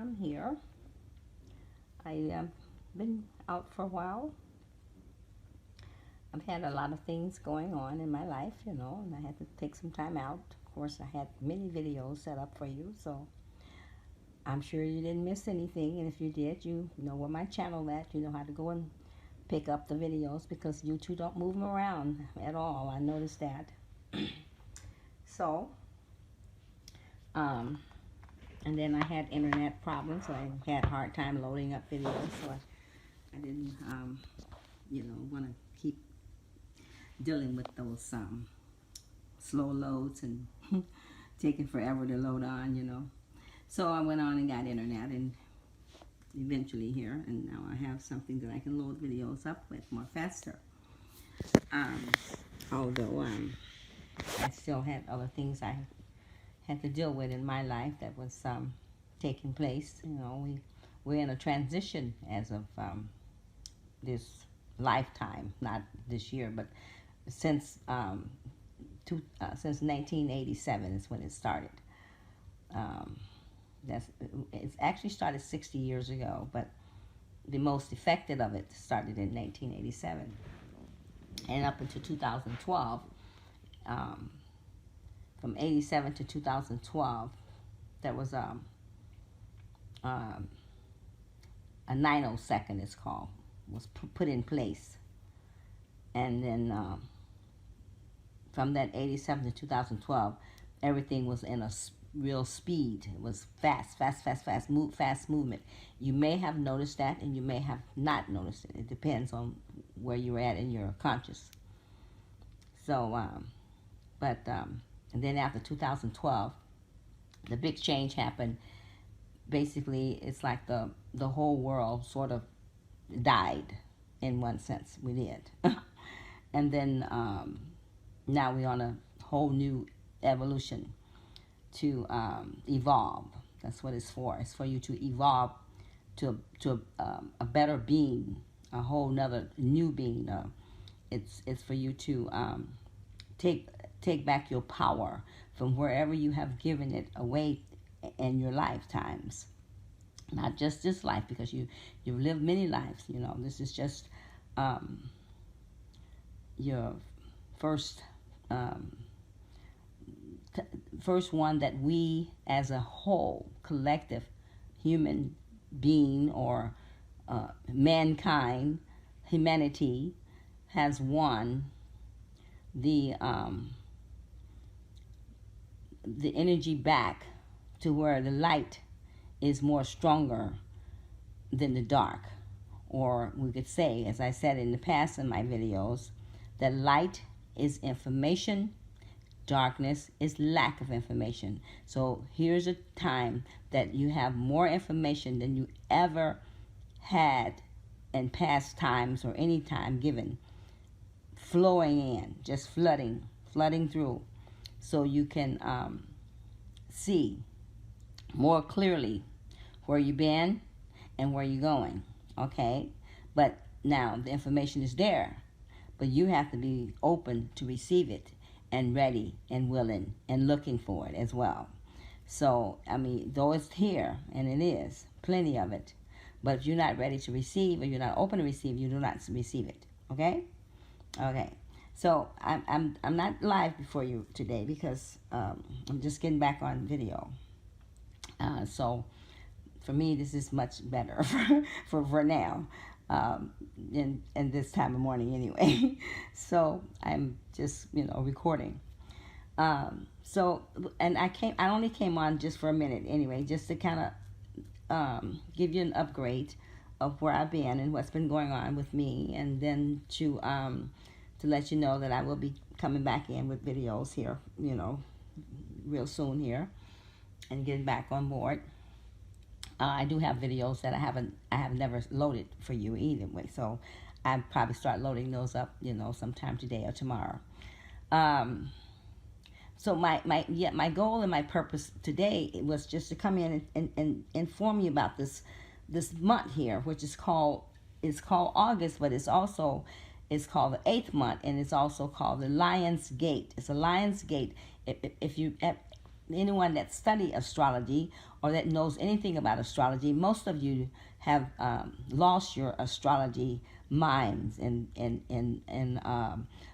I'm here. I been out for a while. I've had a lot of things going on in my life, and I had to take some time out. Of course, I had many videos set up for you, so I'm sure you didn't miss anything. And if you did, you know where my channel at. You know how to go and pick up the videos because YouTube don't move them around at all. I noticed that. So, um, and then I had internet problems, so I had a hard time loading up videos. So I didn't, want to keep dealing with those slow loads and taking forever to load on. So I went on and got internet and eventually here, and now I have something that I can load videos up with more faster. Um, although I still had other things I had to deal with in my life that was taking place. We're in a transition as of this lifetime, not this year, but since since 1987 is when it started. It's actually started 60 years ago, but the most effective of it started in 1987, and up until 2012. From 87 to 2012, there was a 902nd, it's called, was put in place. And then from that 87 to 2012, everything was in a real speed. It was fast movement. You may have noticed that, and you may have not noticed it. It depends on where you're at in your conscious. So, and then after 2012, the big change happened. Basically, it's like the whole world sort of died in one sense. We did. And then now we're on a whole new evolution to evolve. That's what it's for. It's for you to evolve to a better being, a whole nother new being. It's for you to take back your power from wherever you have given it away in your lifetimes. Not just this life, because you've lived many lives. This is just your first first one that we as a whole collective human being or humanity has won the energy back to where the light is more stronger than the dark. Or we could say, as I said in the past in my videos, that light is information, darkness is lack of information. So here's a time that you have more information than you ever had in past times or any time given, flowing in, just flooding through, so you can see more clearly where you've been and where you're going. Okay? But now the information is there, but you have to be open to receive it and ready and willing and looking for it as well. So, though it's here, and it is, plenty of it, but if you're not ready to receive or you're not open to receive, you do not receive it. Okay? Okay. So I'm not live before you today because I'm just getting back on video. So for me, this is much better for now, in this time of morning anyway. So I'm just recording. So and I only came on just for a minute anyway, just to kind of give you an upgrade of where I've been and what's been going on with me, and then to let you know that I will be coming back in with videos here, real soon here, and getting back on board. I do have videos that I have never loaded for you either way, so I'll probably start loading those up, sometime today or tomorrow. So my goal and my purpose today was just to come in and inform you about this month here, which is called August, but it's called the 8th month, and it's also called the Lion's Gate. It's a Lion's Gate. If you anyone that study astrology or that knows anything about astrology, most of you have lost your astrology minds and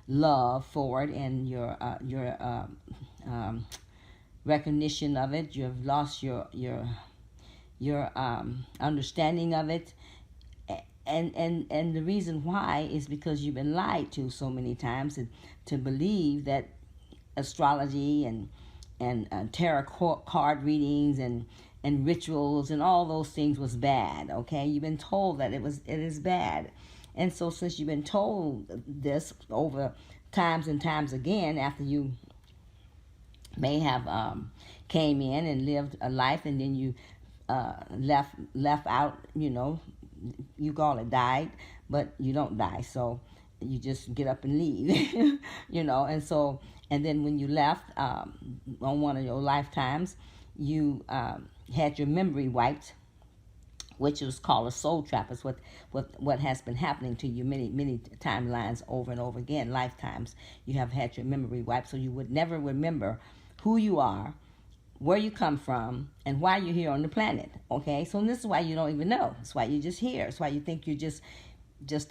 love for it, and your recognition of it. You have lost your understanding of it, and the reason why is because you've been lied to so many times to believe that astrology and tarot card readings and rituals and all those things was bad. Okay, you've been told that it is bad, and so since you've been told this over times and times again, after you may have came in and lived a life, and then you left out, you call it died, but you don't die, so you just get up and leave. And then when you left on one of your lifetimes, you had your memory wiped, which was called a soul trap. Is what has been happening to you many timelines over and over again, lifetimes. You have had your memory wiped, so you would never remember who you are, where you come from, and why you're here on the planet. Okay, so this is why you don't even know. That's why you're just here. That's why you think you're just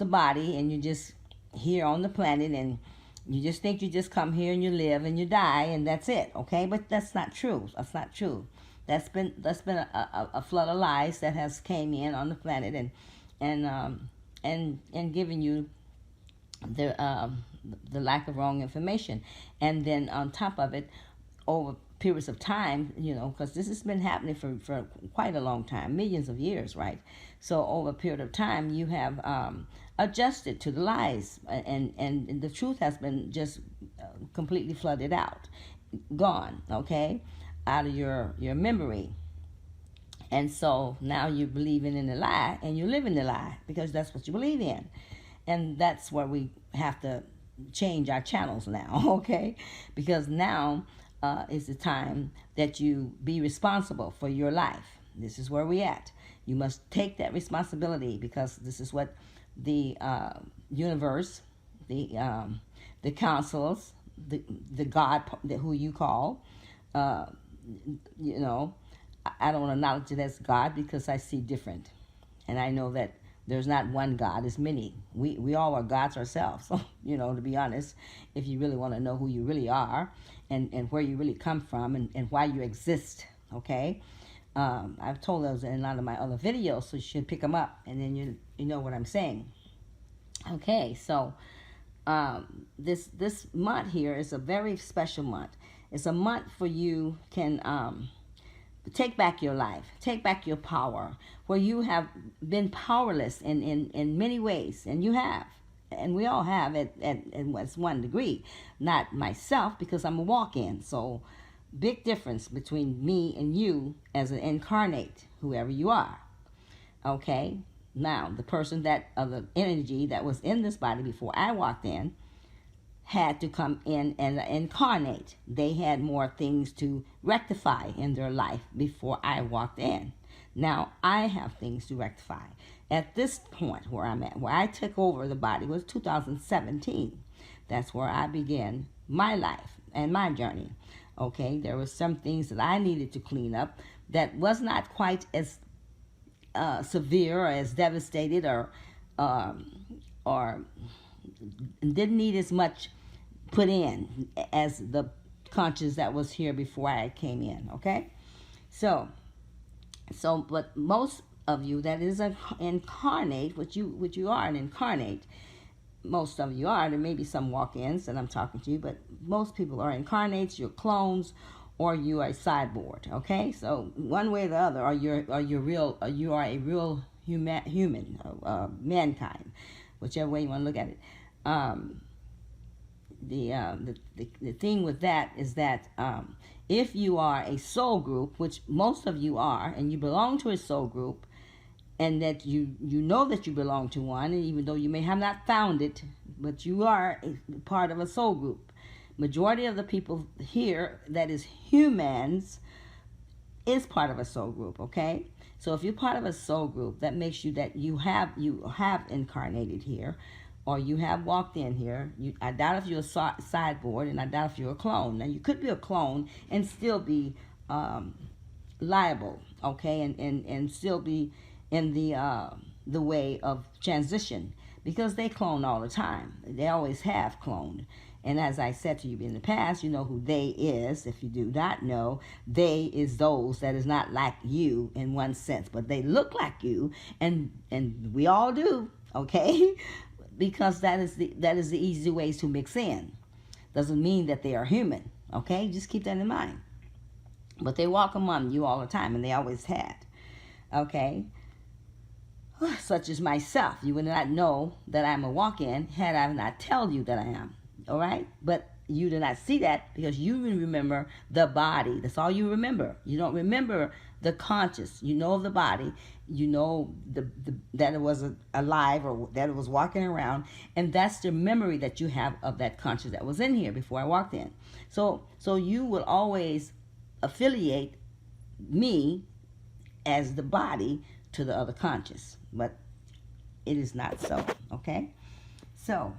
a body, and you're just here on the planet, and you just think you just come here and you live and you die and that's it. Okay, but that's not true. That's not true. That's been a flood of lies that has came in on the planet and given you the lack of wrong information, and then on top of it, over periods of time, because this has been happening for quite a long time, millions of years, right? So over a period of time, you have adjusted to the lies, and the truth has been just completely flooded out, gone, okay, out of your memory. And so now you're believing in the lie, and you live in the lie because that's what you believe in. And that's where we have to change our channels now, okay? Because now is the time that you be responsible for your life. This is where we at. You must take that responsibility, because this is what the universe, the councils, the God who you call, I don't want to acknowledge it as God because I see different, and I know that there's not one God, it's many. We all are gods ourselves. So, to be honest, if you really want to know who you really are and where you really come from and why you exist, okay? I've told those in a lot of my other videos, so you should pick them up, and then you know what I'm saying. Okay, so this month here is a very special month. It's a month for you can take back your life, take back your power, where you have been powerless in many ways, and you have, and we all have at one degree. Not myself, because I'm a walk-in, so big difference between me and you as an incarnate, whoever you are. Okay, now the person the energy that was in this body before I walked in had to come in and incarnate. They had more things to rectify in their life before I walked in. Now I have things to rectify. At this point where I'm at, where I took over the body, was 2017. That's where I began my life and my journey. Okay, there were some things that I needed to clean up that was not quite as severe or as devastated or didn't need as much put in as the conscious that was here before I came in. Okay, so but most of you that is an incarnate, which you are an incarnate, most of you are. There may be some walk-ins that I'm talking to you, but most people are incarnates. You're clones, or you are a sideboard. Okay, so one way or the other, or you are a real human, mankind, whichever way you want to look at it. The thing with that is that if you are a soul group, which most of you are, and you belong to a soul group, and that you know that you belong to one, and even though you may have not found it, but you are a part of a soul group. Majority of the people here that is humans is part of a soul group. Okay, so if you're part of a soul group, that makes you that you have incarnated here, or you have walked in here. I doubt if you're a sideboard, and I doubt if you're a clone. Now, you could be a clone and still be liable, okay, and still be in the way of transition, because they clone all the time. They always have cloned. And as I said to you in the past, you know who they is. If you do not know, they is those that is not like you in one sense, but they look like you, and we all do, okay? Because that is the easy ways to mix in. Doesn't mean that they are human, okay? Just keep that in mind. But they walk among you all the time, and they always had, okay? Such as myself, you would not know that I'm a walk-in had I not tell you that I am. All right? But you do not see that because you remember the body. That's all you remember. You don't remember the conscious. You know the body. You know that it was alive, or that it was walking around. And that's the memory that you have of that conscious that was in here before I walked in. So you will always affiliate me as the body to the other conscious. But it is not so. Okay? So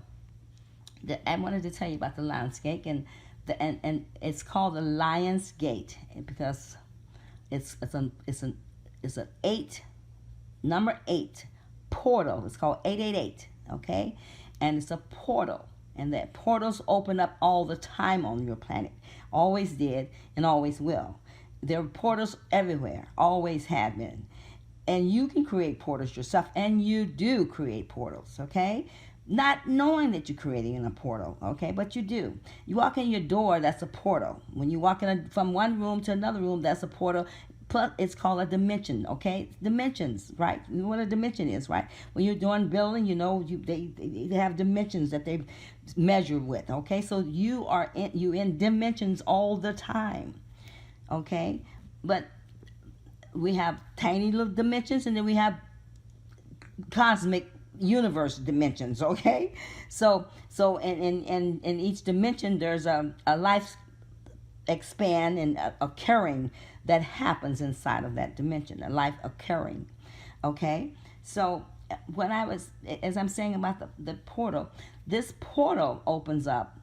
I wanted to tell you about the Lion's Gate, and it's called the Lion's Gate because it's an number 8 portal. It's called 888, okay? And it's a portal, and that portals open up all the time on your planet. Always did and always will. There are portals everywhere, always have been. And you can create portals yourself, and you do create portals, okay? Not knowing that you're creating a portal, okay? But you do. You walk in your door, that's a portal. When you walk from one room to another room, that's a portal. Plus, it's called a dimension, okay? Dimensions, right? You know what a dimension is, right? When you're doing building, you know, they have dimensions that they measure with, okay? So you in dimensions all the time, okay? But we have tiny little dimensions, and then we have cosmic universe dimensions, okay? So in each dimension there's a life expand and occurring that happens inside of that dimension, a life occurring, okay? So as I'm saying about the portal, this portal opens up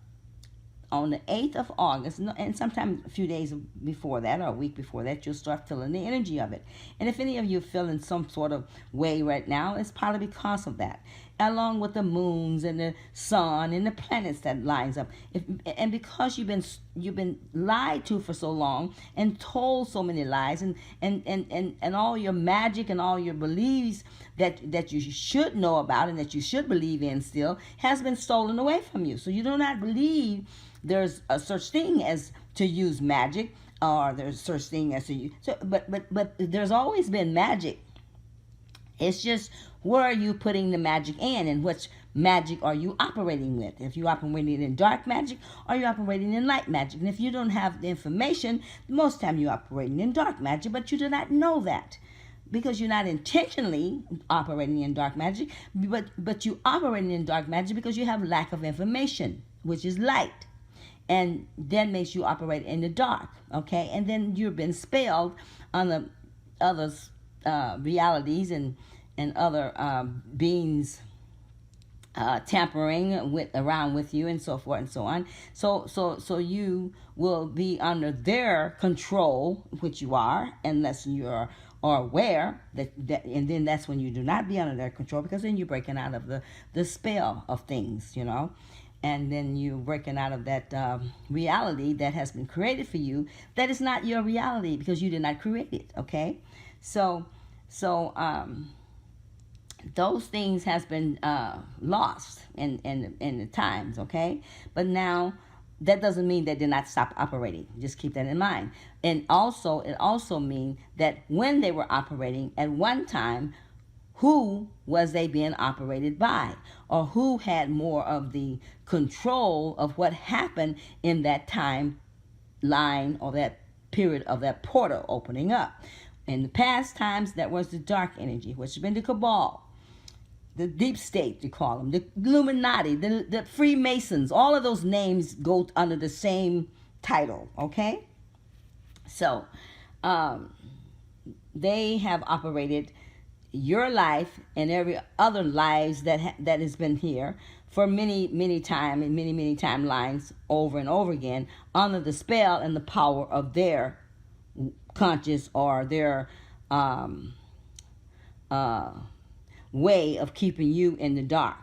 on the 8th of August, and sometimes a few days before that or a week before that, you'll start feeling the energy of it. And if any of you are feeling some sort of way right now, it's probably because of that, along with the moons and the sun and the planets that lines up. And because you've been lied to for so long and told so many lies, and all your magic and all your beliefs that you should know about and that you should believe in still has been stolen away from you. So you do not believe there's a such thing as to use magic, or there's such thing as to use. So, but there's always been magic. It's just, where are you putting the magic in, and which magic are you operating with? If you're operating in dark magic, or you're operating in light magic. And if you don't have the information, most time you're operating in dark magic, but you do not know that, because you're not intentionally operating in dark magic, but you operating in dark magic because you have lack of information, which is light. And that makes you operate in the dark, okay? And then you've been spelled on the other realities and other beings tampering around with you, and so forth and so on. So you will be under their control, which you are, unless you're aware that, and then that's when you do not be under their control, because then you're breaking out of the spell of things, you know. And then you're breaking out of that reality that has been created for you, that is not your reality because you did not create it, okay? So those things has been lost in the times, okay? But now, that doesn't mean they did not stop operating. Just keep that in mind. And also, it also means that when they were operating at one time, who was they being operated by, or who had more of the control of what happened in that time line, or that period of that portal opening up. In the past times, that was the dark energy, which has been the cabal, the deep state, you call them, the Illuminati, the Freemasons. All of those names go under the same title, okay? So they have operated your life and every other lives that has been here for many timelines over and over again under the spell and the power of their conscious or their uh, way of keeping you in the dark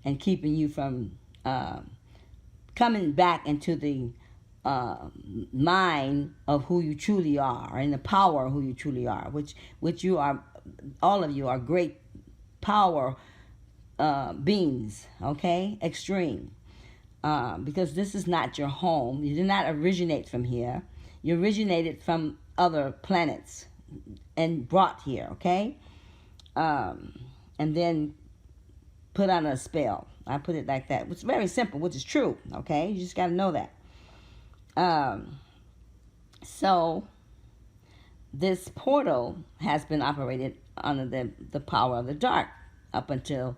and keeping you from coming back into the mind of who you truly are and the power of who you truly are, which you are, all of you are great power beings, okay? Extreme. Because this is not your home. You did not originate from here. You originated from other planets and brought here, okay? And then put on a spell. I put it like that. It's very simple, which is true, okay? You just got to know that. So this portal has been operated under the power of the dark up until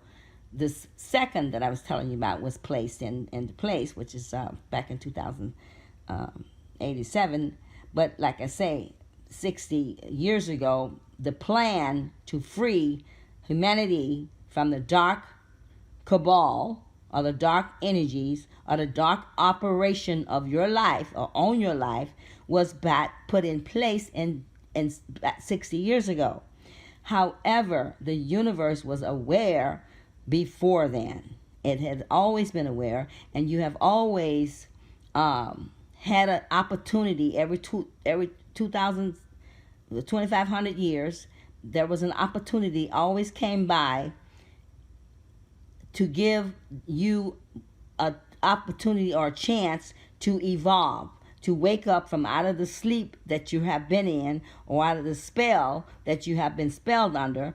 this second that I was telling you about was placed into place, which is back in 2087. But like I say, 60 years ago, the plan to free humanity from the dark cabal or the dark energies or the dark operation of your life or on your life was put in place in 60 years ago. However, the universe was aware before then. It had always been aware, and you have always had an opportunity every 2,500 years. There was an opportunity always came by to give you an opportunity or a chance to evolve, to wake up from out of the sleep that you have been in or out of the spell that you have been spelled under,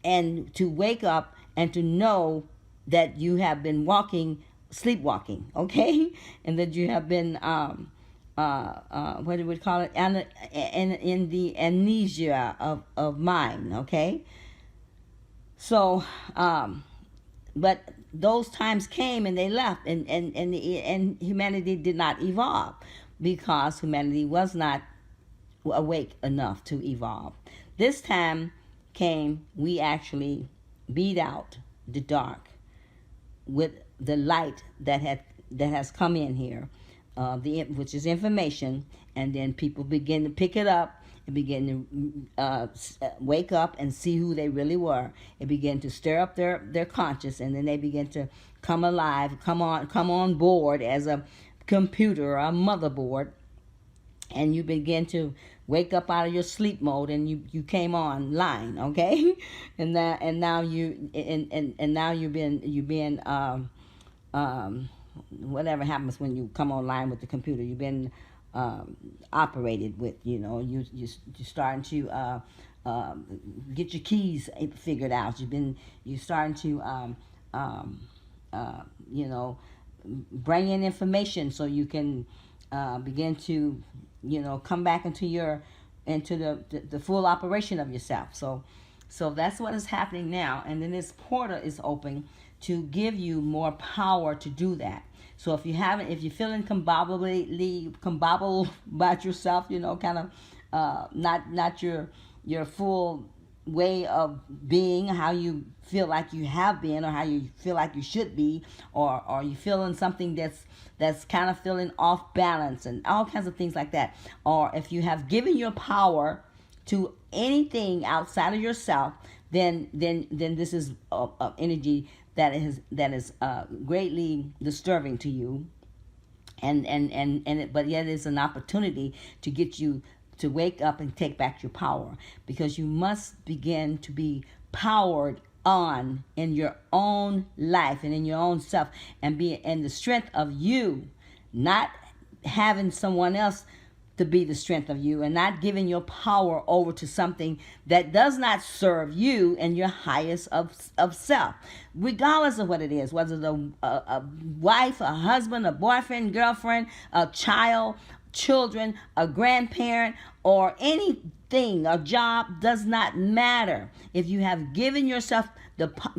and to wake up and to know that you have been sleepwalking, okay? And that you have been, what do we call it? In the amnesia of mind, okay? So, but those times came and they left, and humanity did not evolve because humanity was not awake enough to evolve. This time came, we actually beat out the dark with the light that has come in here, which is information, and then people begin to pick it up and begin to wake up and see who they really were. It began to stir up their conscious, and then they begin to come alive, come on board as a computer or a motherboard, and you begin to wake up out of your sleep mode, and you came online, okay? and now you've been whatever happens when you come online with the computer, you've been operated with, you're starting to get your keys figured out. You're starting to bring in information so you can begin to come back into the full operation of yourself. So that's what is happening now, and then this portal is open to give you more power to do that. So if you're feeling combobbled about yourself, kind of not your full way of being, how you feel like you have been, or how you feel like you should be, or you feeling something that's kind of feeling off balance and all kinds of things like that. Or if you have given your power to anything outside of yourself, then this is energy that is greatly disturbing to you, but yet it's an opportunity to get you to wake up and take back your power, because you must begin to be powered on in your own life and in your own self, and be in the strength of you, not having someone else to be the strength of you, and not giving your power over to something that does not serve you and your highest of self, regardless of what it is, whether it's a wife, a husband, a boyfriend, girlfriend, a child, children, a grandparent, or anything, a job, does not matter. If you have given yourself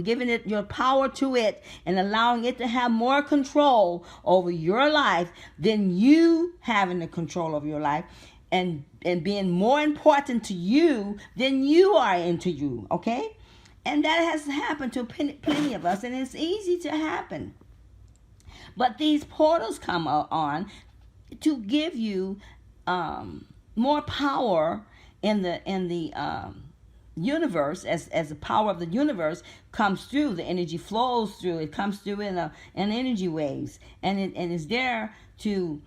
giving it your power to it and allowing it to have more control over your life, then you having the control of your life and being more important to you than you are into you, okay? And that has happened to plenty of us, and it's easy to happen. But these portals come on to give you more power in the universe, as the power of the universe comes through, the energy flows through, it comes through in energy waves, and it is there to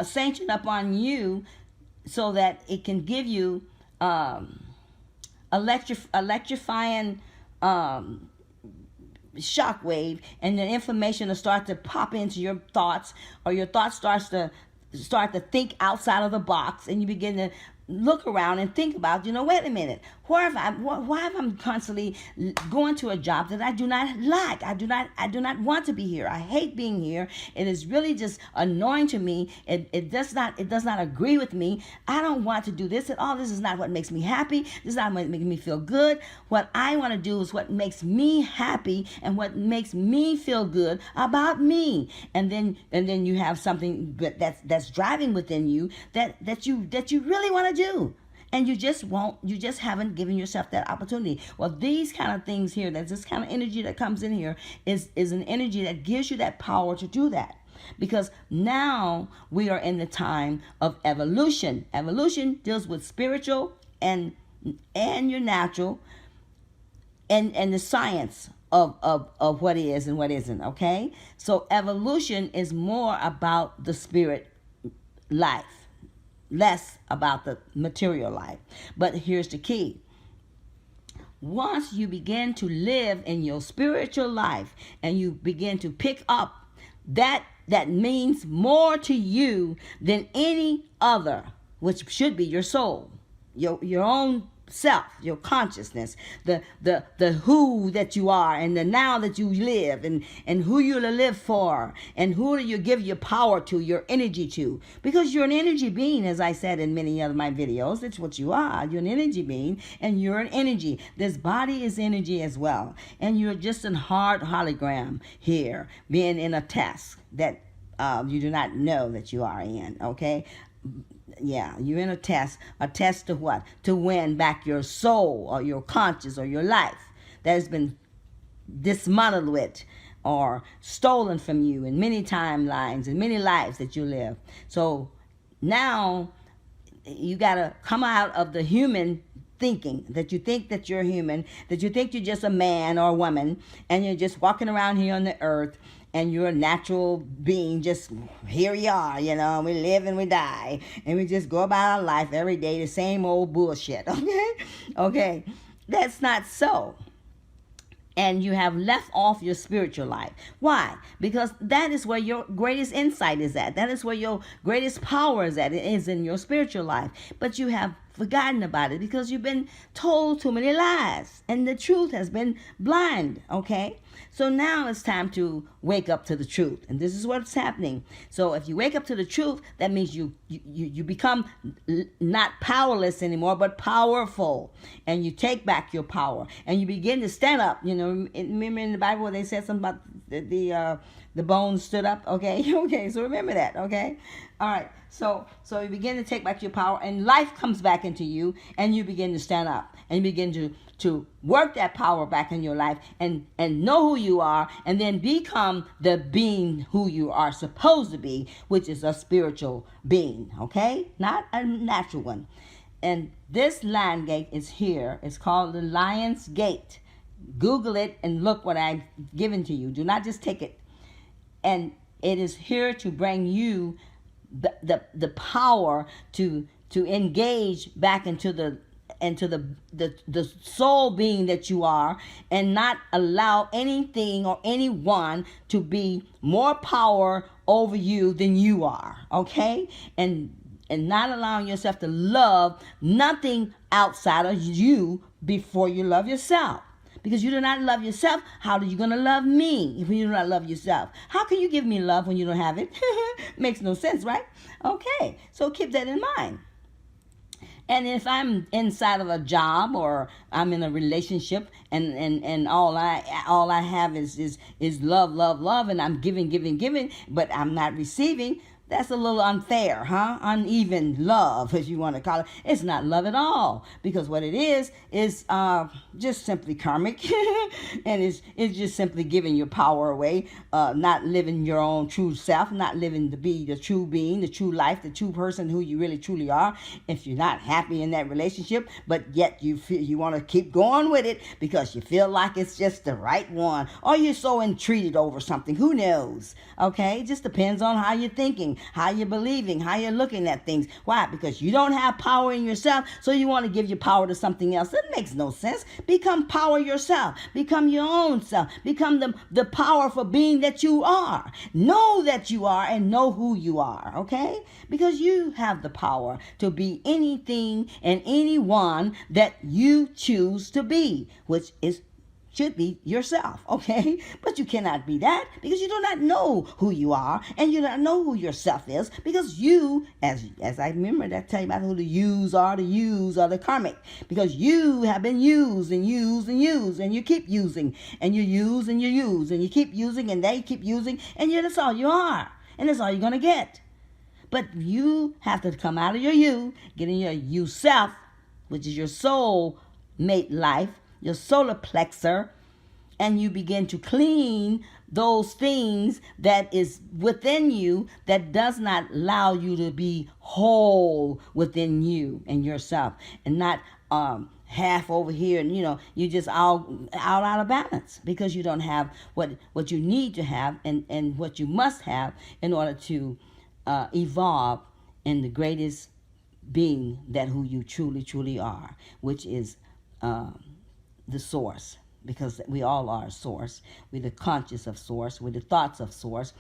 sanction upon you so that it can give you electrifying shockwave, and the information will start to pop into your thoughts, or your thoughts start to think outside of the box, and you begin to look around and think about, wait a minute, why have I constantly going to a job that I do not like? I do not want to be here. I hate being here. It is really just annoying to me. It does not agree with me. I don't want to do this at all. This is not what makes me happy. This is not what makes me feel good. What I want to do is what makes me happy and what makes me feel good about me. And then you have something that's driving within you that you really want to do. And you just haven't given yourself that opportunity. Well, these kind of things here, that's this kind of energy that comes in here is an energy that gives you that power to do that. Because now we are in the time of evolution. Evolution deals with spiritual and your natural and the science of what is and what isn't, okay? So evolution is more about the spirit life, less about the material life. But here's the key. Once you begin to live in your spiritual life and you begin to pick up that means more to you than any other, which should be your soul, your own self, your consciousness, the who that you are, and the now that you live, and who you're to live for, and who do you give your power to, your energy to, because you're an energy being, as I said in many of my videos. It's what you are. You're an energy being, and you're an energy. This body is energy as well, and you're just a hard hologram here, being in a test that you do not know that you are in, okay? Yeah, you're in a test to what? To win back your soul or your conscious or your life that has been dismantled with or stolen from you in many timelines and many lives that you live. So now you got to come out of the human thinking, that you think that you're human, that you think you're just a man or a woman, and you're just walking around here on the earth, and you're a natural being, just here you are, we live and we die, and we just go about our life every day, the same old bullshit, okay? That's not so. And you have left off your spiritual life. Why? Because that is where your greatest insight is at. That is where your greatest power is at. It is in your spiritual life. But you have forgotten about it because you've been told too many lies, and the truth has been blind, okay? So now it's time to wake up to the truth, and this is what's happening. So if you wake up to the truth, that means you become not powerless anymore, but powerful, and you take back your power, and you begin to stand up. Remember in the Bible where they said something about the bones stood up, okay? Okay, so remember that, okay? All right, so you begin to take back your power, and life comes back into you, and you begin to stand up, and you begin to work that power back in your life, and know who you are, and then become the being who you are supposed to be, which is a spiritual being, okay? Not a natural one. And this lion gate is here. It's called the Lion's Gate. Google it and look what I've given to you. Do not just take it. And it is here to bring you the power to engage back into the soul being that you are, and not allow anything or anyone to be more power over you than you are, okay? And not allowing yourself to love nothing outside of you before you love yourself. Because you do not love yourself, how are you going to love me if you do not love yourself? How can you give me love when you don't have it? Makes no sense, right? Okay, so keep that in mind. And if I'm inside of a job, or I'm in a relationship, and all I have is love, and I'm giving, but I'm not receiving, That's a little unfair, huh? Uneven love, as you want to call it. It's not love at all, because what it is just simply karmic, and it's just simply giving your power away, not living your own true self, not living to be the true being, the true life, the true person who you really truly are. If you're not happy in that relationship, but yet you feel you want to keep going with it because you feel like it's just the right one, or you're so intrigued over something, who knows? Okay, it just depends on how you're thinking, how you're believing, how you're looking at things. Why? Because you don't have power in yourself, so you want to give your power to something else. That makes no sense. Become power yourself. Become your own self. Become the powerful being that you are. Know that you are and know who you are, okay? Because you have the power to be anything and anyone that you choose to be, which should be yourself, okay? But you cannot be that because you do not know who you are, and you do not know who yourself is, because you, as I remember that tell you about who the yous are the karmic, because you have been used and used and used, and you keep using, and you use and you use, and you keep using, and they keep using, and that's all you are, and that's all you're gonna get. But you have to come out of your you, get in your you self, which is your soul mate life, your solar plexus, and you begin to clean those things that is within you that does not allow you to be whole within you and yourself, and not half over here, and you just out of balance, because you don't have what you need to have, and what you must have in order to evolve in the greatest being that who you truly truly are, which is the source, because we all are source. We're the conscious of source. We're the thoughts of source,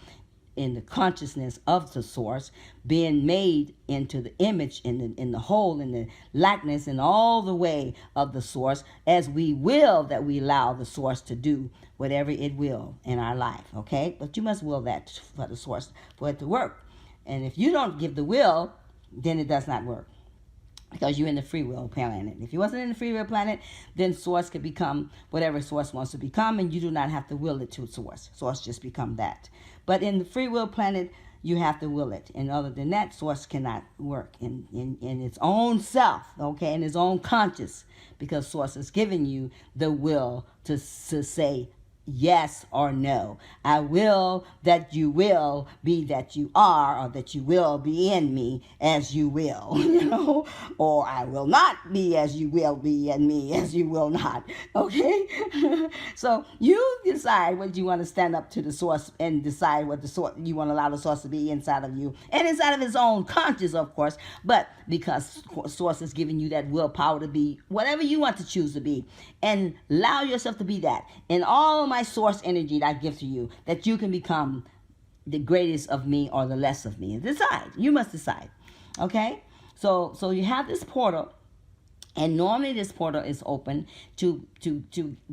in the consciousness of the source, being made into the image, in the whole, in the likeness, and all the way of the source, as we will, that we allow the source to do whatever it will in our life, okay? But you must will that for the source, for it to work. And if you don't give the will, then it does not work, because you're in the free will planet. If you wasn't in the free will planet, then source could become whatever source wants to become, and you do not have to will it to source. Source just become that. But in the free will planet, you have to will it. And other than that, source cannot work in its own self, okay, in its own conscious, because source has given you the will to say yes or no. I will that you will be that you are, or that you will be in me as you will, or I will not be as you will be in me as you will not, okay? So you decide what you want to stand up to the source, and decide what the source you want to allow the source to be inside of you, and inside of its own conscious, of course, but because source is giving you that willpower to be whatever you want to choose to be, and allow yourself to be that. And all my source energy that I give to you, that you can become the greatest of me or the less of me. Decide. You must decide. Okay? So you have this portal, and normally this portal is open to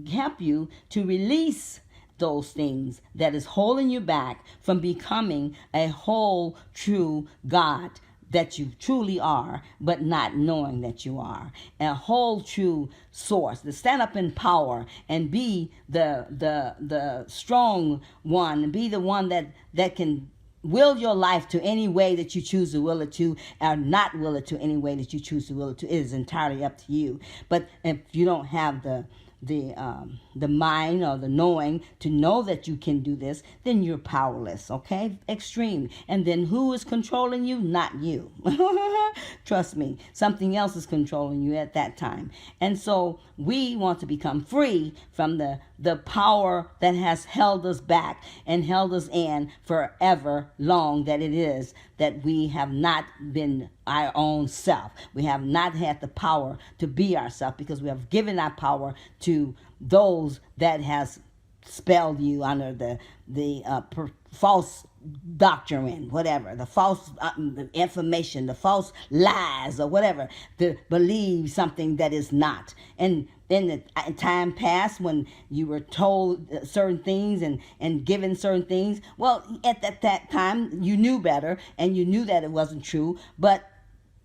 help you to release those things that is holding you back from becoming a whole true God that you truly are, but not knowing that you are. A whole true source, to stand up in power and be the strong one, be the one that can will your life to any way that you choose to will it to, or not will it to any way that you choose to will it to. It is entirely up to you. But if you don't have the mind or the knowing to know that you can do this, then you're powerless, okay? Extreme. And then who is controlling you? Not you. Trust me, something else is controlling you at that time. And so we want to become free from the power that has held us back and held us in forever long, that it is that we have not been our own self. We have not had the power to be ourselves, because we have given our power to those that has spelled you under the false doctrine, whatever, the false information, the false lies, or whatever, to believe something that is not. And in the time past, when you were told certain things and given certain things, well, at that time you knew better, and you knew that it wasn't true, but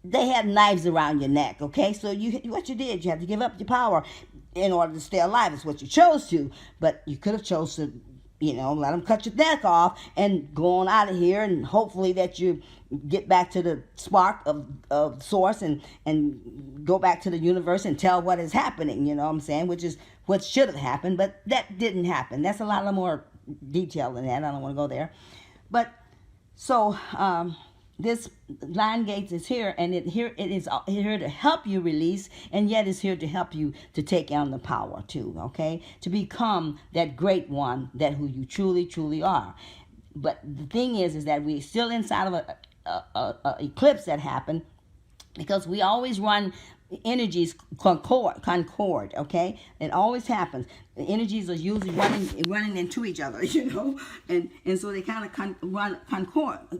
they had knives around your neck, okay? So what you did, you had to give up your power in order to stay alive. It's what you chose to, but you could have chose to let them cut your neck off and go on out of here, and hopefully that you get back to the spark of source, and go back to the universe and tell what is happening, you know what I'm saying, which is what should have happened, but that didn't happen. That's a lot of more detail than that. I don't want to go there. But so this line gates is here, and it is here to help you release, and yet it's here to help you to take on the power too, okay, to become that great one, that who you truly are. But the thing is that we're still inside of a eclipse that happened, because we always run energies concord, okay? It always happens. The energies are usually running into each other, and so they kind of run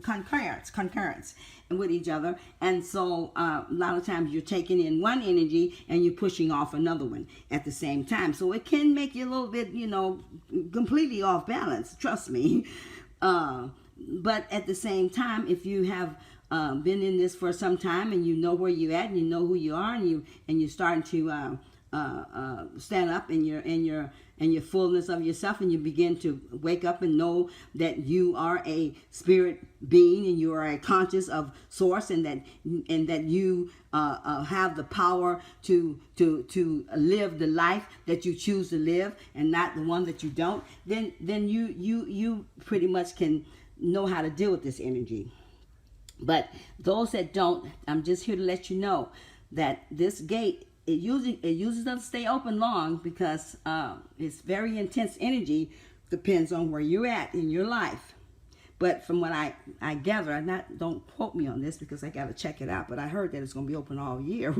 concurrence with each other. And so a lot of times you're taking in one energy and you're pushing off another one at the same time. So it can make you a little bit, completely off balance, trust me. But at the same time, if you have been in this for some time, and you know where you're at, and you know who you are, and you're starting to stand up in your fullness of yourself, and you begin to wake up and know that you are a spirit being, and you are a conscious of source, and that you have the power to live the life that you choose to live, and not the one that you don't. Then you pretty much can know how to deal with this energy. But those that don't, I'm just here to let you know that this gate, it usually doesn't stay open long, because it's very intense energy. Depends on where you're at in your life. But from what I gather, don't quote me on this, because I got to check it out. But I heard that it's going to be open all year,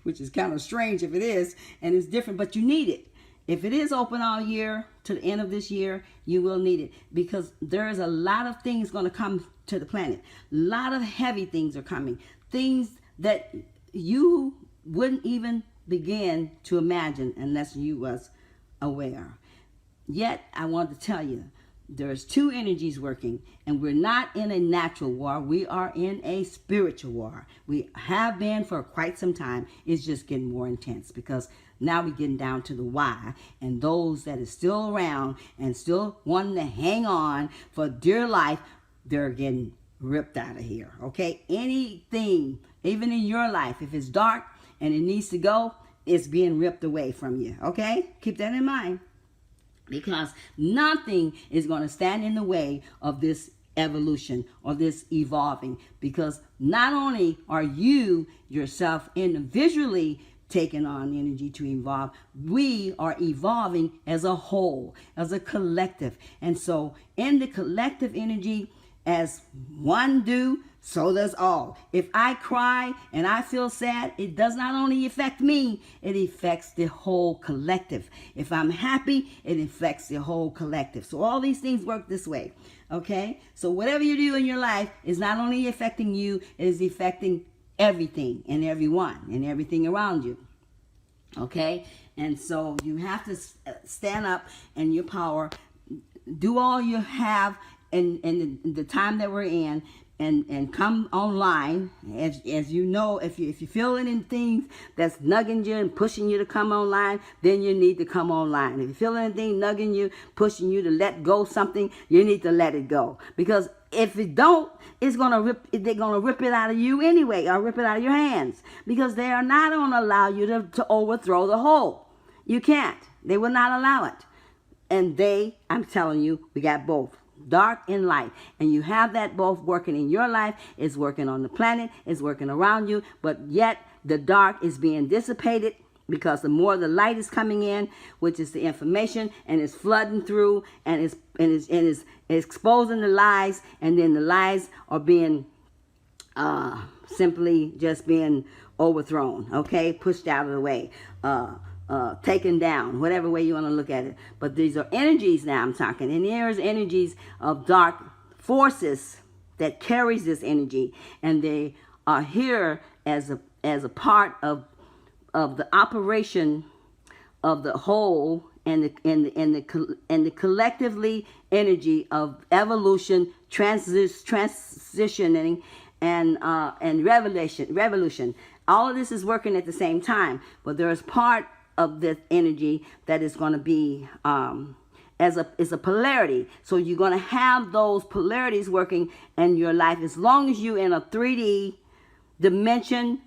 which is kind of strange if it is, and it's different. But you need it. If it is open all year to the end of this year, you will need it, because there is a lot of things going to come to the planet. A lot of heavy things are coming. Things that you wouldn't even begin to imagine unless you was aware. Yet, I want to tell you, there's two energies working, and we're not in a natural war. We are in a spiritual war. We have been for quite some time. It's just getting more intense, because now we're getting down to the why, and those that is still around and still wanting to hang on for dear life, they're getting ripped out of here, okay? Anything, even in your life, if it's dark and it needs to go, it's being ripped away from you, okay? Keep that in mind, because nothing is going to stand in the way of this evolution or this evolving, because not only are you yourself individually taking on energy to evolve, we are evolving as a whole, as a collective. And so in the collective energy, as one do, so does all. If I cry and I feel sad, it does not only affect me, it affects the whole collective. If I'm happy, it affects the whole collective. So all these things work this way, okay? So whatever you do in your life is not only affecting you, it is affecting everything and everyone and everything around you, okay? And so you have to stand up in your power, do all you have in the time that we're in, and come online. As you know, if you feel anything that's nugging you and pushing you to come online, then you need to come online. If you feel anything nugging you, pushing you to let go something, you need to let it go. Because if it don't, they're gonna rip it out of you anyway, or rip it out of your hands, because they are not gonna allow you to overthrow the whole. You can't. They will not allow it. And I'm telling you, we got both. Dark and light, and you have that both working in your life. It's working on the planet, it's working around you, but yet the dark is being dissipated, because the more the light is coming in, which is the information, and it's flooding through, and is exposing the lies, and then the lies are being simply just being overthrown, okay, pushed out of the way, taken down, whatever way you want to look at it. But these are energies now I'm talking, and there's energies of dark forces that carries this energy, and they are here as a part of the operation of the whole, and the collectively energy of evolution, transitioning, and revolution. All of this is working at the same time, but there is part of this energy that is going to be it's a polarity. So you're going to have those polarities working in your life as long as you're in a 3D dimension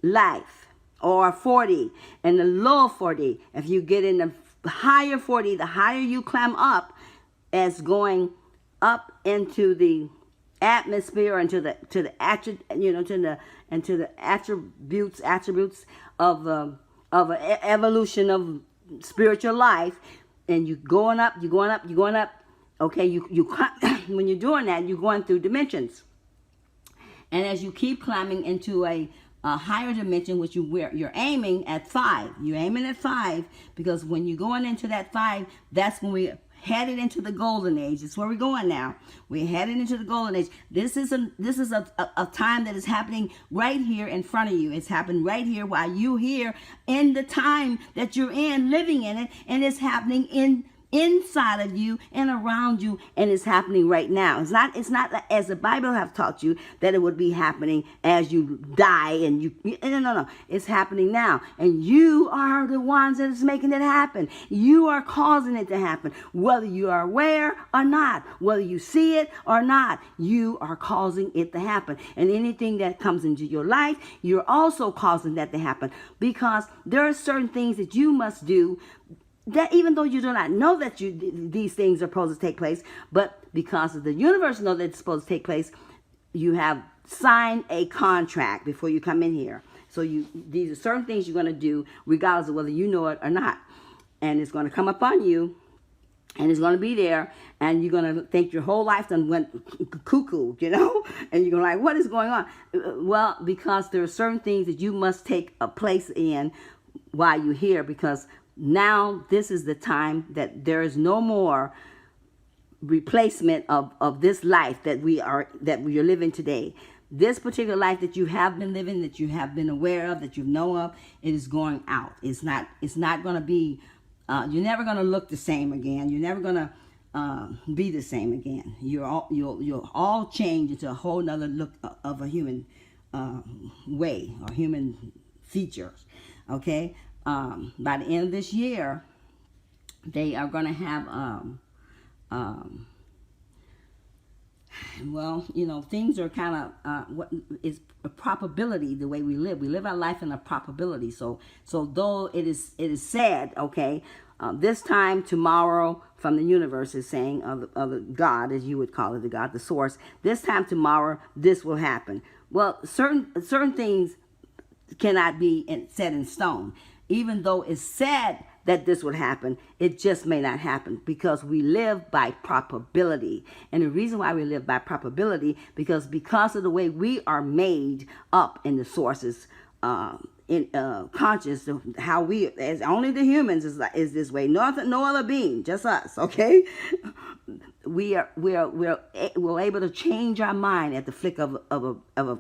life, or 4D and the lower 4D. If you get in the higher 4D, the higher you climb up, as going up into the atmosphere, into the attributes of an evolution of spiritual life, and you're going up. Okay, when you're doing that, you're going through dimensions, and as you keep climbing into a higher dimension, which you're aiming at 5. You're aiming at 5 because when you're going into that 5, that's when we headed into the golden age. It's where we're going now. We're headed into the golden age. This is a time that is happening right here in front of you. It's happening right here while you here in the time that you're in, living in it, and it's happening inside of you and around you, and it's happening right now. It's not as the Bible have taught you that it would be happening as you die and you no. It's happening now, and you are the ones that is making it happen. You are causing it to happen, whether you are aware or not, whether you see it or not. You are causing it to happen, and anything that comes into your life, you're also causing that to happen, because there are certain things that you must do that even though you do not know that these things are supposed to take place, but because of the universe know that it's supposed to take place, you have signed a contract before you come in here. So these are certain things you're going to do regardless of whether you know it or not. And it's going to come upon you, and it's going to be there, and you're going to think your whole life done went cuckoo, and you're going to like, what is going on? Well, because there are certain things that you must take a place in while you're here, because now this is the time that there is no more replacement of this life that we are living today. This particular life that you have been living, that you have been aware of, that you know of, it is going out. It's not going to be, you're never going to look the same again. You're never going to be the same again. You'll all change into a whole nother look of a human way, or human features. Okay. By the end of this year, they are going to have, things are kind of, what is a probability, the way we live. We live our life in a probability. So though it is said, okay, this time tomorrow, from the universe is saying, of the God, as you would call it, the God, the source, this time tomorrow, this will happen. Well, certain things cannot be set in stone. Even though it's said that this would happen, it just may not happen, because we live by probability. And the reason why we live by probability, because of the way we are made up in the sources, in conscious, how we, as only the humans is this way. No other being, just us. Okay, we're able to change our mind at the flick of a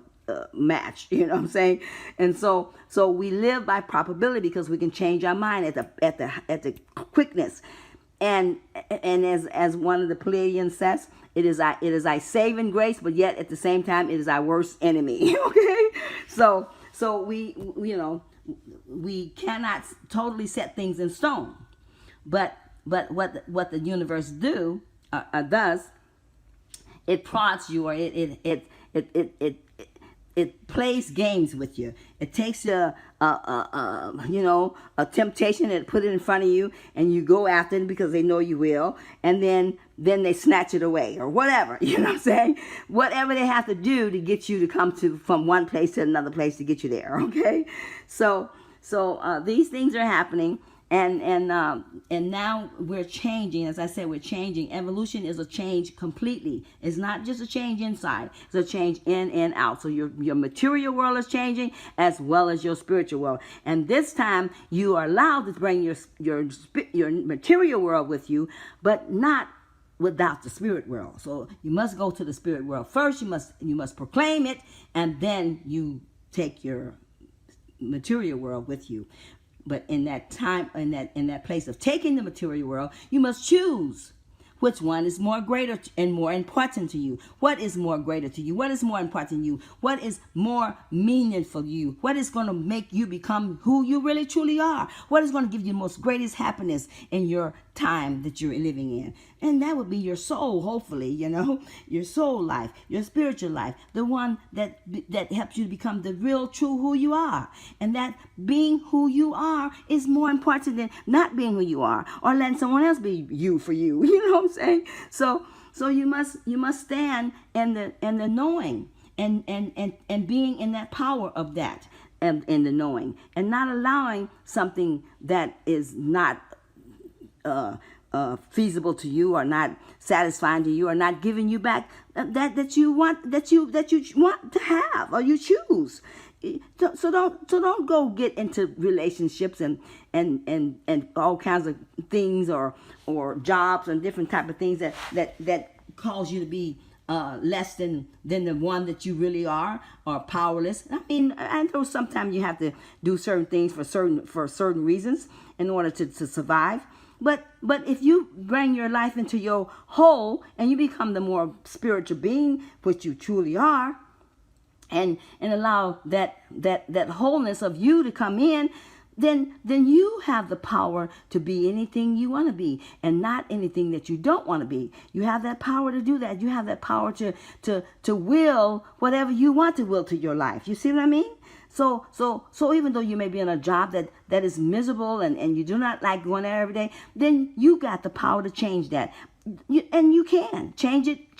match, you know what I'm saying? And so we live by probability, because we can change our mind at the quickness. And as one of the Pleiadians says, it is our saving grace, but yet at the same time it is our worst enemy. Okay, so we cannot totally set things in stone, but what the universe does, it prods you, or it plays games with you. It takes a temptation and put it in front of you, and you go after it because they know you will, and then they snatch it away, or whatever. You know what I'm saying? Whatever they have to do to get you to come from one place to another place to get you there. Okay, so these things are happening. And now we're changing. As I said, we're changing. Evolution is a change completely. It's not just a change inside. It's a change in and out. So your material world is changing, as well as your spiritual world. And this time you are allowed to bring your material world with you, but not without the spirit world. So you must go to the spirit world first. You must proclaim it, and then you take your material world with you. But in that time, in that place of taking the material world, you must choose Which one is more greater and more important to you? What is more greater to you? What is more important to you? What is more meaningful to you? What is going to make you become who you really truly are? What is going to give you the most greatest happiness in your time that you're living in? And that would be your soul, hopefully, your soul life, your spiritual life, the one that helps you to become the real, true who you are. And that being who you are is more important than not being who you are or letting someone else be you for you. You know what I'm saying? So you must stand in the knowing and being in that power of that and in the knowing and not allowing something that is not feasible to you or not satisfying to you or not giving you back that you want to have or you choose. So don't go get into relationships and all kinds of things or jobs and different type of things that cause you to be less than the one that you really are or powerless. I mean, I know sometimes you have to do certain things for certain reasons in order to survive. But if you bring your life into your whole and you become the more spiritual being, which you truly are, and allow that wholeness of you to come in, then you have the power to be anything you want to be and not anything that you don't want to be. You have that power to do that. You have that power to will whatever you want to will to your life. You see what I mean? So even though you may be in a job that is miserable and you do not like going there every day, then you got the power to change that. And you can change it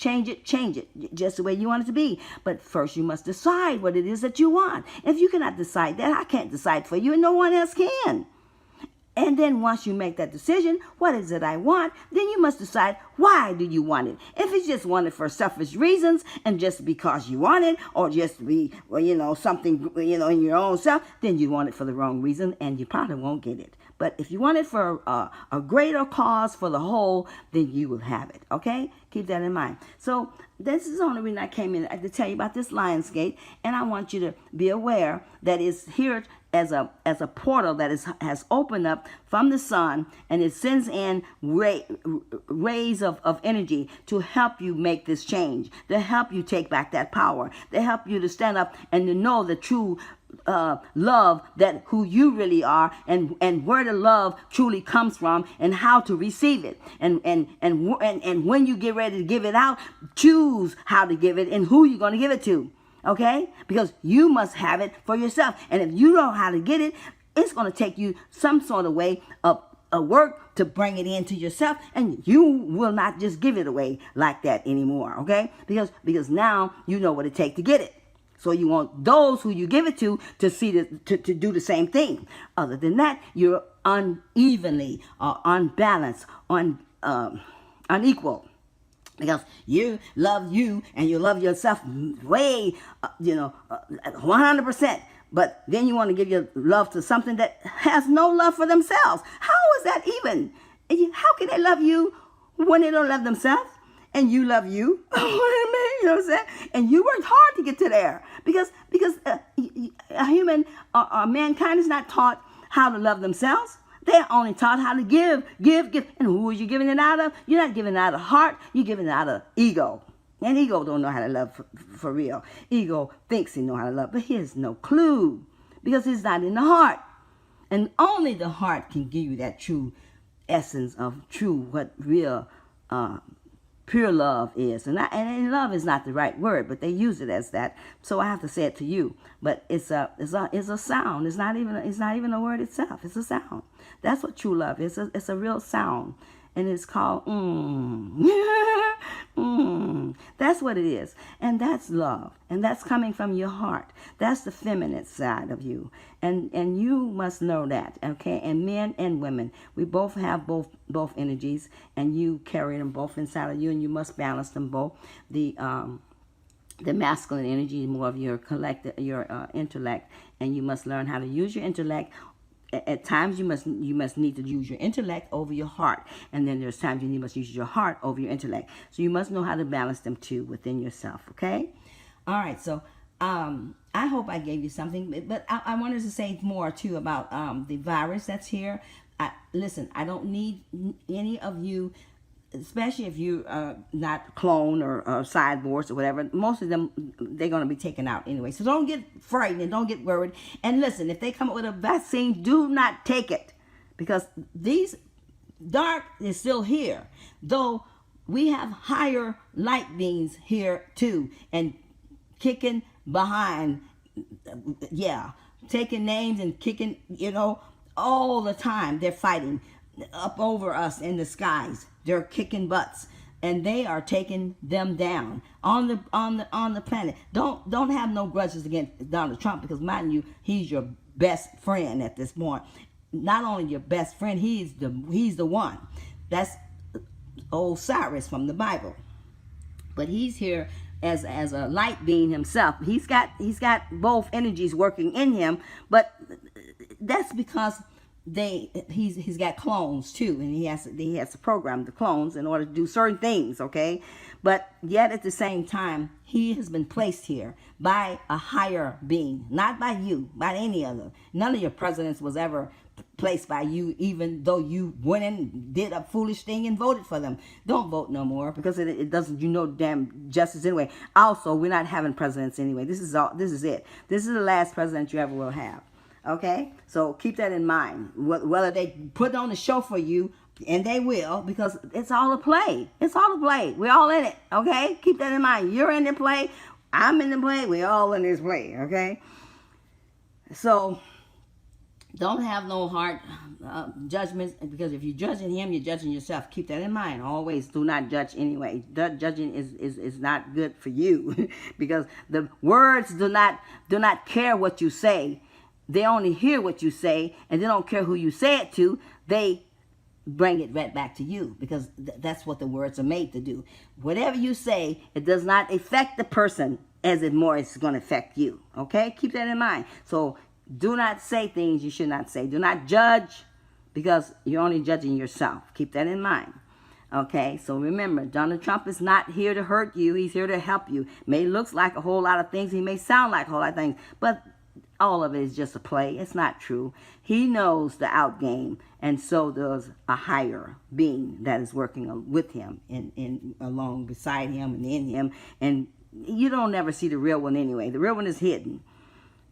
just the way you want it to be. But first you must decide what it is that you want. If you cannot decide that, I can't decide for you and no one else can. And then once you make that decision, what is it I want? Then you must decide, why do you want it? If it's just wanted for selfish reasons and just because you want it or just to be, something, in your own self, then you want it for the wrong reason and you probably won't get it. But if you want it for a greater cause for the whole, then you will have it, okay? Keep that in mind. So this is the only reason I came in to tell you about this Lion's Gate, and I want you to be aware that it's here as a portal that has opened up from the sun, and it sends in rays of energy to help you make this change, to help you take back that power, to help you to stand up and to know the true love, that who you really are, and where the love truly comes from, and how to receive it, and when you get ready to give it out, choose how to give it and who you're going to give it to. Okay? Because you must have it for yourself. And if you know how to get it, it's going to take you some sort of way of work to bring it into yourself. And you will not just give it away like that anymore. Okay? Because now you know what it takes to get it. So you want those who you give it to see to do the same thing. Other than that, you're unevenly or unbalanced, unequal. Because you love you and you love yourself way, 100%. But then you want to give your love to something that has no love for themselves. How is that even? How can they love you when they don't love themselves? And you love you. You know what I'm saying? And you worked hard to get to there. Because a human or mankind is not taught how to love themselves. They're only taught how to give. And who are you giving it out of? You're not giving it out of heart. You're giving it out of ego. And ego don't know how to love for real. Ego thinks he know how to love, but he has no clue. Because it's not in the heart. And only the heart can give you that true essence of what real pure love is. And love is not the right word, but they use it as that. So I have to say it to you. But it's a sound. It's not even a word itself. It's a sound. That's what true love is. It's a real sound. And it's called That's what it is. And that's love. And that's coming from your heart. That's the feminine side of you. And you must know that, okay? And men and women, we both have both energies, and you carry them both inside of you, and you must balance them both. The masculine energy is more of your intellect, and you must learn how to use your intellect. At times you must need to use your intellect over your heart, and then there's times you must use your heart over your intellect. So you must know how to balance them two within yourself. Okay. All right. So I hope I gave you something, but I wanted to say more too about the virus that's here. Listen, I don't need any of you especially if you are not clone or sideboards or whatever, most of them, they're going to be taken out anyway. So don't get frightened and don't get worried. And listen, if they come up with a vaccine, do not take it, because these dark is still here, though we have higher light beings here too, and kicking behind, yeah, taking names and kicking, all the time. They're fighting up over us in the skies. They're kicking butts, and they are taking them down on the planet. Don't have no grudges against Donald Trump, because mind you, he's your best friend at this point. Not only your best friend, he's the one. That's Osiris from the Bible. But he's here as a light being himself. He's got both energies working in him, but that's because he's got clones too, and he has to program the clones in order to do certain things, okay? But yet at the same time, he has been placed here by a higher being, not by you, by any other. None of your presidents was ever placed by you, even though you went and did a foolish thing and voted for them. Don't vote no more, because it doesn't damn justice anyway. Also, we're not having presidents anyway. This is it. This is the last president you ever will have. Okay, so keep that in mind. Whether they put on a show for you, and they will, because it's all a play. It's all a play. We're all in it. Okay, keep that in mind. You're in the play. I'm in the play. We're all in this play. Okay, so don't have no hard judgments, because if you're judging him, you're judging yourself. Keep that in mind. Always do not judge anyway. Judging is not good for you because the words do not care what you say. They only hear what you say, and they don't care who you say it to. They bring it right back to you, because that's what the words are made to do. Whatever you say, it does not affect the person as it more is going to affect you. Okay? Keep that in mind. So do not say things you should not say. Do not judge, because you're only judging yourself. Keep that in mind. Okay, so remember, Donald Trump is not here to hurt you. He's here to help you. May look like a whole lot of things. He may sound like a whole lot of things, but all of it is just a play. It's not true. He knows the outgame, and so does a higher being that is working with him and along beside him and in him. And you don't never see the real one anyway. The real one is hidden.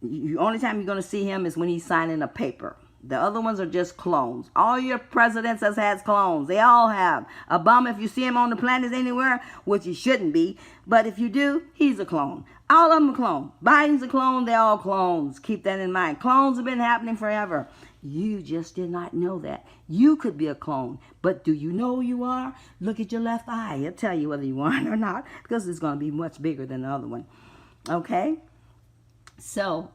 The only time you're going to see him is when he's signing a paper. The other ones are just clones. All your presidents has clones. They all have. Obama, if you see him on the planet anywhere, which he shouldn't be, but if you do, he's a clone. All of them are clones. Biden's a clone. They're all clones. Keep that in mind. Clones have been happening forever. You just did not know that. You could be a clone, but do you know who you are? Look at your left eye. It'll tell you whether you are or not, because it's going to be much bigger than the other one. Okay? So,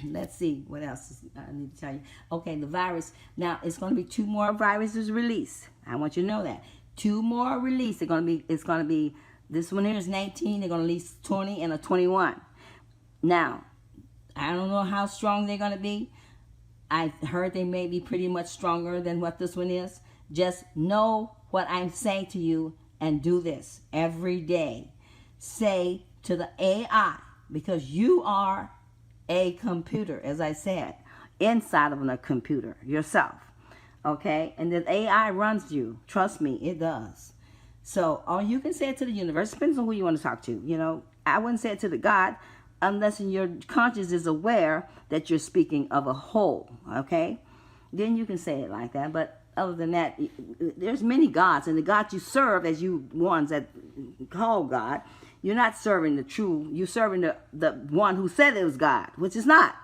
let's see what else I need to tell you. Okay, the virus. Now, it's going to be 2 more viruses released. I want you to know that. 2 more released. It's going to be, this one here is 19. They're going to release 20 and a 21. Now, I don't know how strong they're going to be. I heard they may be pretty much stronger than what this one is. Just know what I'm saying to you and do this every day. Say to the AI, because you are a computer, as I said, inside of a computer yourself, okay? And the AI runs you. Trust me, it does. So, or you can say it to the universe. Depends on who you want to talk to. I wouldn't say it to the God unless your conscience is aware that you're speaking of a whole, okay? Then you can say it like that. But other than that, there's many gods, and the God you serve, as you ones that call God, you're not serving the true. You're serving the one who said it was God, which is not.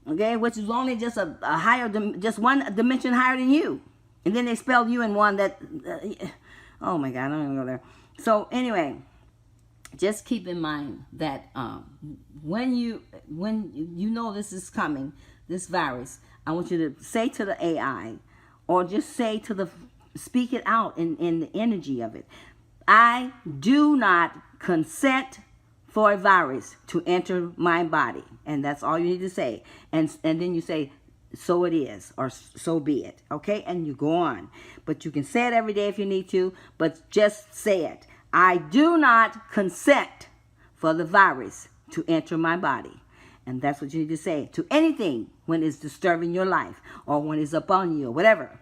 Okay, which is only just a higher, just one dimension higher than you. And then they spelled you in one that, oh my God, I don't even go there. So anyway, just keep in mind that when you know this is coming, this virus, I want you to say to the AI, or just say speak it out in the energy of it. I do not consent for a virus to enter my body. And that's all you need to say. And then you say, so it is, or so be it. Okay? And you go on. But you can say it every day if you need to, but just say it. I do not consent for the virus to enter my body. And that's what you need to say to anything when it's disturbing your life, or when it's upon you, or whatever.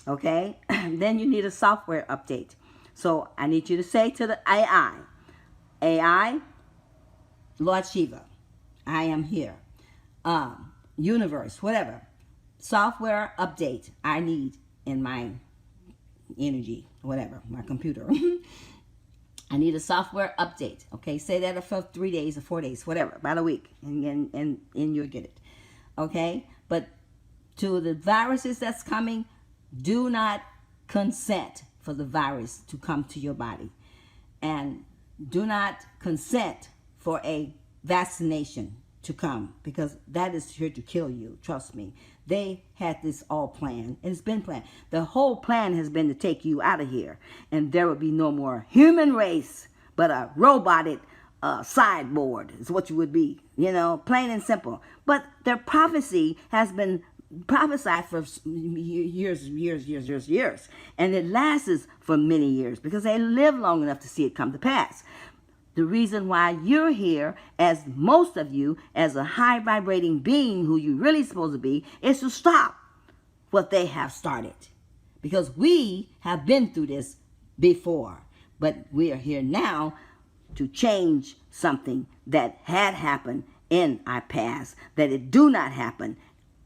Okay? Then you need a software update. So I need you to say to the AI, Lord Shiva, I am here. Universe, whatever. Software update I need in my energy, whatever, my computer. I need a software update. Okay, say that for 3 days or 4 days, whatever, about a week, and you'll get it. Okay, but to the viruses that's coming, do not consent for the virus to come to your body, and do not consent for a vaccination to come, because that is here to kill you. Trust me. They had this all planned, and it's been planned. The whole plan has been to take you out of here, and there would be no more human race, but a robotic sideboard is what you would be, plain and simple. But their prophecy has been prophesied for years, and it lasts for many years because they live long enough to see it come to pass. The reason why you're here, as most of you, as a high vibrating being who you're really supposed to be, is to stop what they have started. Because we have been through this before, but we are here now to change something that had happened in our past, that it do not happen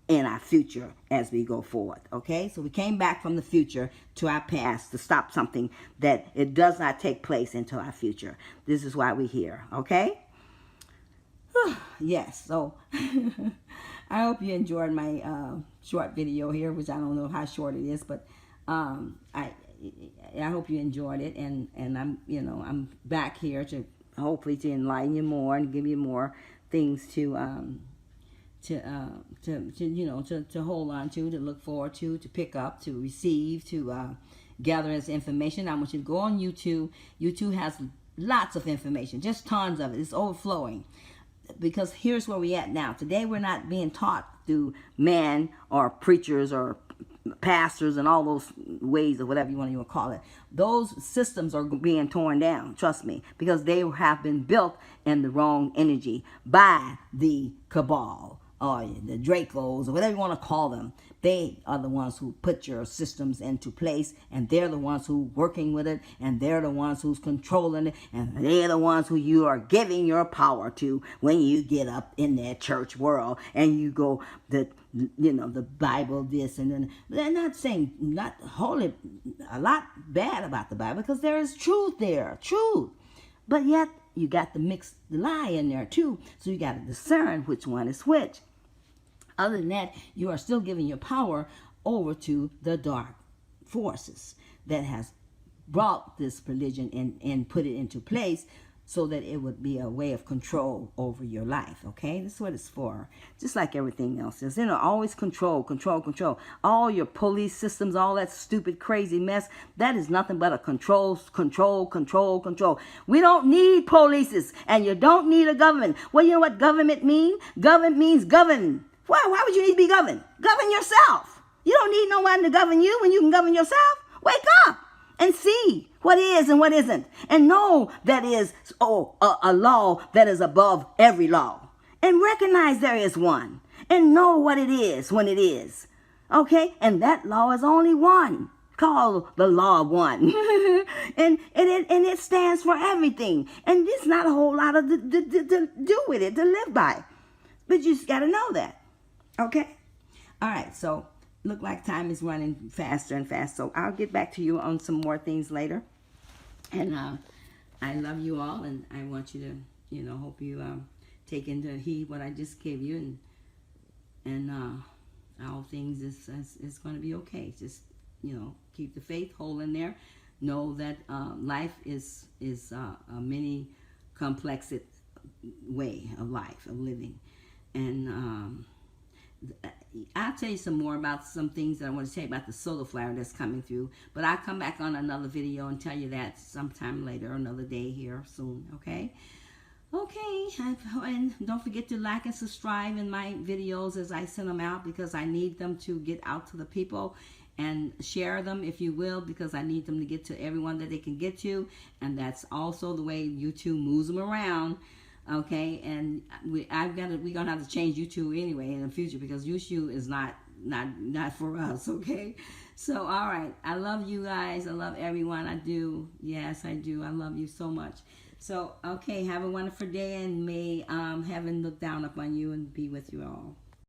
in our future as we go forward. Okay, so we came back from the future to our past to stop something that it does not take place into our future. This is why we're here. Okay. Yes, so I hope you enjoyed my short video here, which I don't know how short it is, but I hope you enjoyed it, and I'm back here to hopefully to enlighten you more and give you more things to hold on to look forward to pick up, to receive, to gather as information. I want you to go on YouTube. YouTube has lots of information, just tons of it. It's overflowing. Because here's where we're at now. Today we're not being taught through man or preachers or pastors and all those ways or whatever you want to call it. Those systems are being torn down, trust me, because they have been built in the wrong energy by the cabal, or the Dracos, or whatever you want to call them. They are the ones who put your systems into place, and they're the ones who working with it, and they're the ones who's controlling it, and they're the ones who you are giving your power to when you get up in that church world and you go the Bible this and then. They're not saying not wholly a lot bad about the Bible, because there is truth there, truth, but yet you got to mix the lie in there too, so you got to discern which one is which. Other than that, you are still giving your power over to the dark forces that has brought this religion and put it into place so that it would be a way of control over your life, okay? That's what it's for. Just like everything else is. Always control. All your police systems, all that stupid, crazy mess, that is nothing but a control. We don't need polices, and you don't need a government. Well, you know what government means? Government means govern. Why would you need to be governed? Govern yourself. You don't need no one to govern you when you can govern yourself. Wake up and see what is and what isn't. And know that is a law that is above every law. And recognize there is one. And know what it is when it is. Okay? And that law is only one. Called the law of one. and it stands for everything. And it's not a whole lot to do with it, to live by. But you just got to know that. Okay? All right, so look like time is running faster and fast, so I'll get back to you on some more things later. And I love you all, and I want you to, hope you take into heed what I just gave you, and all things is going to be okay. Just, keep the faith, hold in there. Know that life is a many complex way of life, of living. And I'll tell you some more about some things that I want to tell you about the solar flare that's coming through. But I'll come back on another video and tell you that sometime later, another day here soon, okay? Okay, and don't forget to like and subscribe in my videos as I send them out, because I need them to get out to the people. And share them if you will, because I need them to get to everyone that they can get to. And that's also the way YouTube moves them around. Okay, and we're gonna have to change YouTube anyway in the future, because YouTube is not not for us, okay? So, all right. I love you guys. I love everyone. I do. Yes, I do. I love you so much. So, okay, have a wonderful day, and may heaven look down upon you and be with you all.